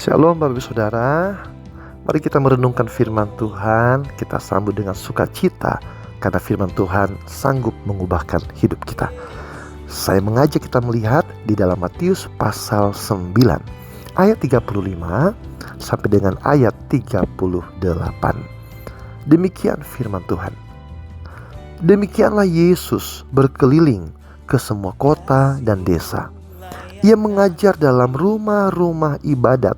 Shalom Bapak Ibu Saudara. Mari kita merenungkan firman Tuhan. Kita sambut dengan sukacita karena firman Tuhan sanggup mengubahkan hidup kita. Saya mengajak kita melihat di dalam Matius pasal 9 ayat 35 sampai dengan ayat 38. Demikian firman Tuhan. Demikianlah Yesus berkeliling ke semua kota dan desa. Ia mengajar dalam rumah-rumah ibadat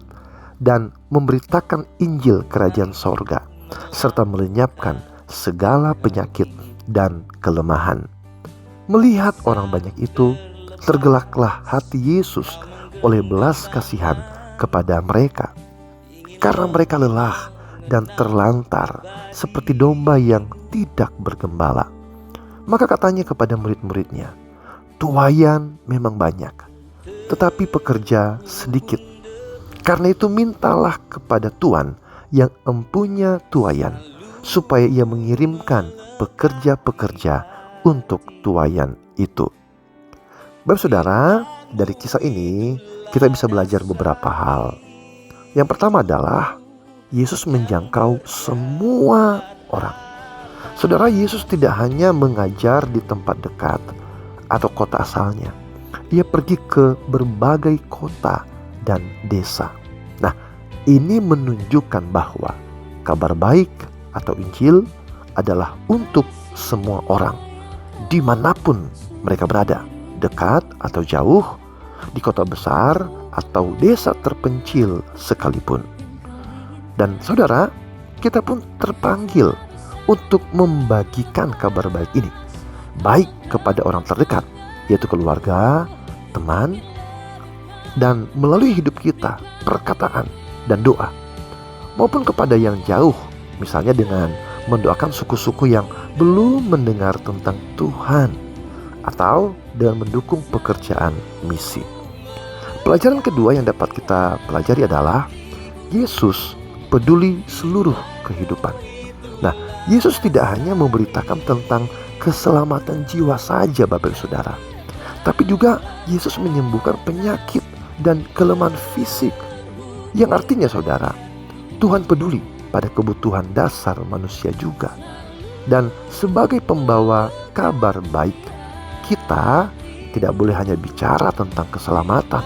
dan memberitakan Injil kerajaan sorga, serta melenyapkan segala penyakit dan kelemahan. Melihat orang banyak itu, tergelaklah hati Yesus oleh belas kasihan kepada mereka, karena mereka lelah dan terlantar seperti domba yang tidak bergembala. Maka katanya kepada murid-muridnya, "Tuaian memang banyak, tetapi pekerja sedikit. Karena itu mintalah kepada Tuhan yang empunya tuaian, supaya ia mengirimkan pekerja-pekerja untuk tuaian itu." Bapak Saudara, dari kisah ini kita bisa belajar beberapa hal. Yang pertama adalah Yesus menjangkau semua orang. Saudara, Yesus tidak hanya mengajar di tempat dekat atau kota asalnya. Ia pergi ke berbagai kota dan desa. Nah, ini menunjukkan bahwa kabar baik atau Injil adalah untuk semua orang, dimanapun mereka berada, dekat atau jauh, di kota besar atau desa terpencil sekalipun. Dan saudara, kita pun terpanggil untuk membagikan kabar baik ini, baik kepada orang terdekat, yaitu keluarga, teman, dan melalui hidup kita, perkataan dan doa, maupun kepada yang jauh, misalnya dengan mendoakan suku-suku yang belum mendengar tentang Tuhan, atau dengan mendukung pekerjaan misi. Pelajaran kedua yang dapat kita pelajari adalah Yesus peduli seluruh kehidupan. Nah, Yesus tidak hanya memberitakan tentang keselamatan jiwa saja Bapak Saudara, tapi juga Yesus menyembuhkan penyakit dan kelemahan fisik, yang artinya saudara, Tuhan peduli pada kebutuhan dasar manusia juga. Dan sebagai pembawa kabar baik, kita tidak boleh hanya bicara tentang keselamatan,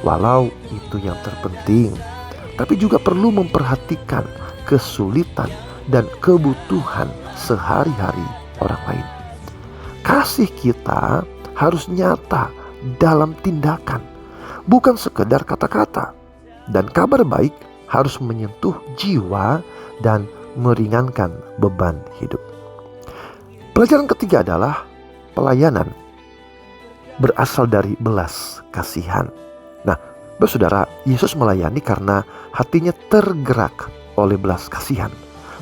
walau itu yang terpenting, tapi juga perlu memperhatikan kesulitan dan kebutuhan sehari-hari orang lain. Kasih kita harus nyata dalam tindakan, bukan sekedar kata-kata. Dan kabar baik harus menyentuh jiwa dan meringankan beban hidup. Pelajaran ketiga adalah pelayanan berasal dari belas kasihan. Nah, saudara, Yesus melayani karena hatinya tergerak oleh belas kasihan,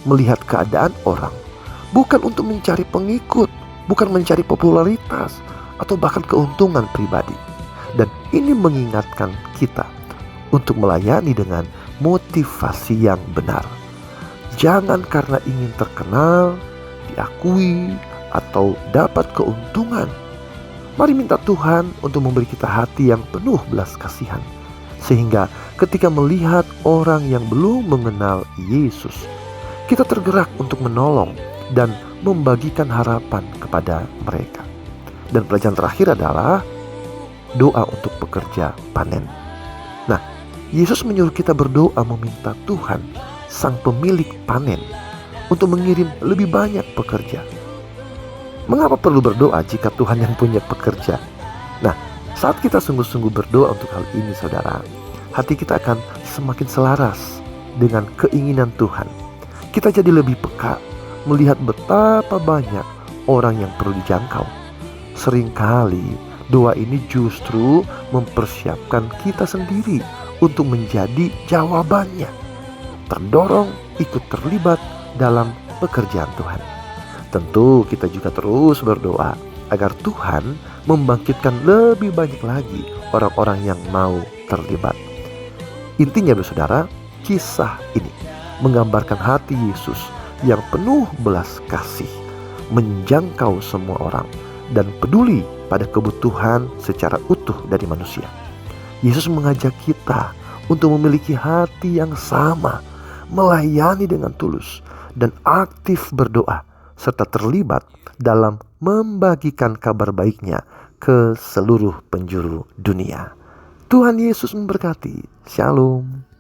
melihat keadaan orang, bukan untuk mencari pengikut, bukan mencari popularitas, atau bahkan keuntungan pribadi. Dan ini mengingatkan kita untuk melayani dengan motivasi yang benar. Jangan karena ingin terkenal, diakui, atau dapat keuntungan. Mari minta Tuhan untuk memberi kita hati yang penuh belas kasihan, sehingga ketika melihat orang yang belum mengenal Yesus, kita tergerak untuk menolong dan membagikan harapan kepada mereka. Dan pelajaran terakhir adalah doa untuk pekerja panen. Nah, Yesus menyuruh kita berdoa meminta Tuhan, Sang Pemilik panen, untuk mengirim lebih banyak pekerja. Mengapa perlu berdoa jika Tuhan yang punya pekerja? Nah, saat kita sungguh-sungguh berdoa untuk hal ini, saudara, hati kita akan semakin selaras dengan keinginan Tuhan. Kita jadi lebih peka melihat betapa banyak orang yang perlu dijangkau. Seringkali doa ini justru mempersiapkan kita sendiri untuk menjadi jawabannya, terdorong ikut terlibat dalam pekerjaan Tuhan. Tentu kita juga terus berdoa agar Tuhan membangkitkan lebih banyak lagi orang-orang yang mau terlibat. Intinya saudara, kisah ini menggambarkan hati Yesus yang penuh belas kasih, menjangkau semua orang, dan peduli pada kebutuhan secara utuh dari manusia. Yesus mengajak kita untuk memiliki hati yang sama, melayani dengan tulus, dan aktif berdoa, serta terlibat dalam membagikan kabar baiknya ke seluruh penjuru dunia. Tuhan Yesus memberkati. Shalom.